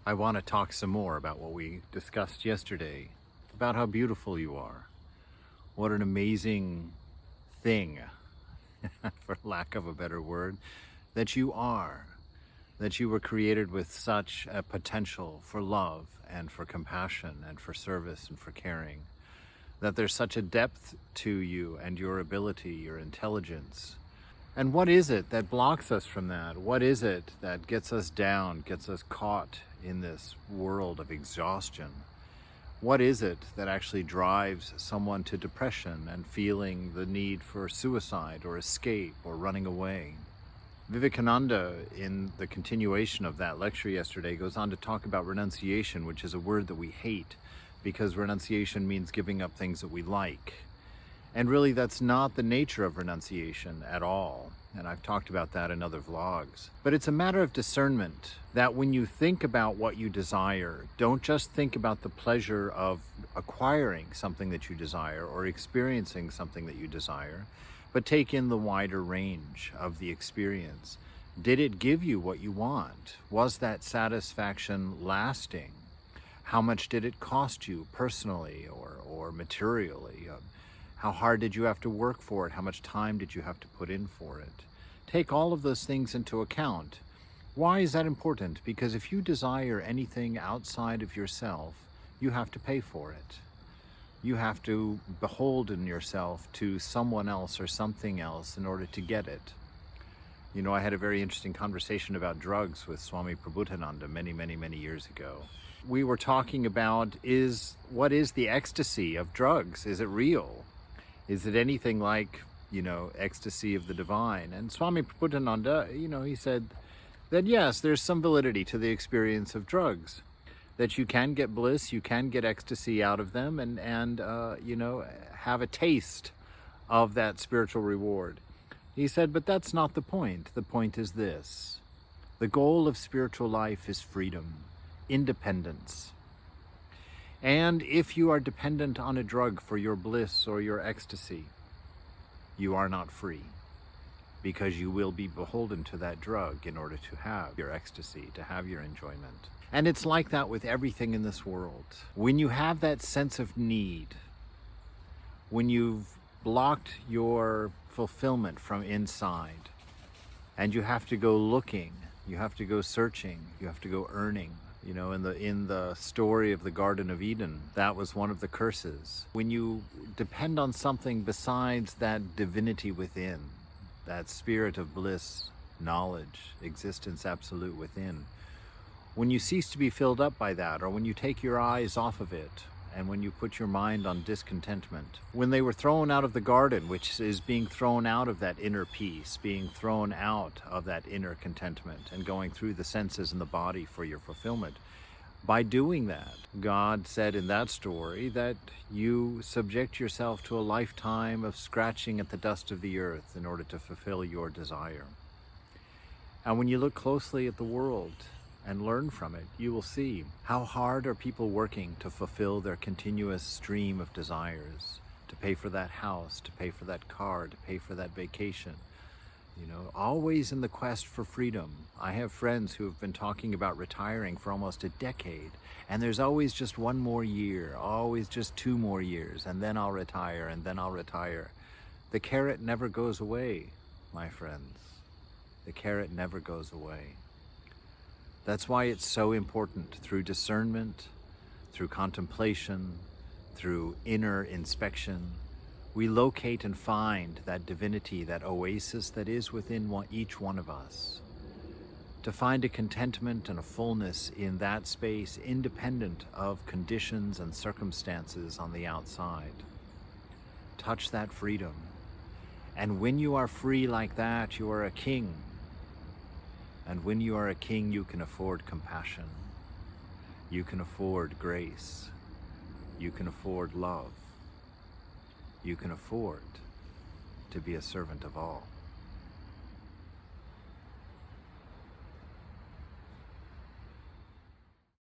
I want to talk some more about what we discussed yesterday, about how beautiful you are. What an amazing thing, for lack of a better word, that you are. That you were created with such a potential for love and for compassion and for service and for caring. That there's such a depth to you and your ability, your intelligence. And what is it that blocks us from that? What is it that gets us down, gets us caught in this world of exhaustion? What is it that actually drives someone to depression and feeling the need for suicide or escape or running away? Vivekananda, in the continuation of that lecture yesterday, goes on to talk about renunciation, which is a word that we hate because renunciation means giving up things that we like. And really, that's not the nature of renunciation at all. And I've talked about that in other vlogs. But it's a matter of discernment, that when you think about what you desire, don't just think about the pleasure of acquiring something that you desire or experiencing something that you desire, but take in the wider range of the experience. Did it give you what you want? Was that satisfaction lasting? How much did it cost you personally or materially? How hard did you have to work for it? How much time did you have to put in for it? Take all of those things into account. Why is that important? Because if you desire anything outside of yourself, you have to pay for it. You have to beholden yourself to someone else or something else in order to get it. You know, I had a very interesting conversation about drugs with Swami Prabhupada many years ago. We were talking about what is the ecstasy of drugs? Is it real? Is it anything like, ecstasy of the divine? And Swami Prabhupada, he said that yes, there's some validity to the experience of drugs, that you can get bliss, you can get ecstasy out of them and have a taste of that spiritual reward. He said, but that's not the point. The point is this: the goal of spiritual life is freedom, independence. And if you are dependent on a drug for your bliss or your ecstasy, you are not free, because you will be beholden to that drug in order to have your ecstasy, to have your enjoyment. And it's like that with everything in this world. When you have that sense of need, when you've blocked your fulfillment from inside, and you have to go looking, you have to go searching, you have to go earning. In the story of the Garden of Eden, that was one of the curses. When you depend on something besides that divinity within, that spirit of bliss, knowledge, existence absolute within, when you cease to be filled up by that, or when you take your eyes off of it, and when you put your mind on discontentment, when they were thrown out of the garden, which is being thrown out of that inner peace, being thrown out of that inner contentment, and going through the senses and the body for your fulfillment, by doing that, God said in that story that you subject yourself to a lifetime of scratching at the dust of the earth in order to fulfill your desire. And when you look closely at the world and learn from it, you will see how hard are people working to fulfill their continuous stream of desires, to pay for that house, to pay for that car, to pay for that vacation, always in the quest for freedom. I have friends who have been talking about retiring for almost a decade, and there's always just one more year, always just 2 more years, and then I'll retire, and then I'll retire. The carrot never goes away, my friends. The carrot never goes away. That's why it's so important, through discernment, through contemplation, through inner inspection, we locate and find that divinity, that oasis that is within each one of us. To find a contentment and a fullness in that space, independent of conditions and circumstances on the outside. Touch that freedom. And when you are free like that, you are a king. And when you are a king, you can afford compassion. You can afford grace. You can afford love. You can afford to be a servant of all.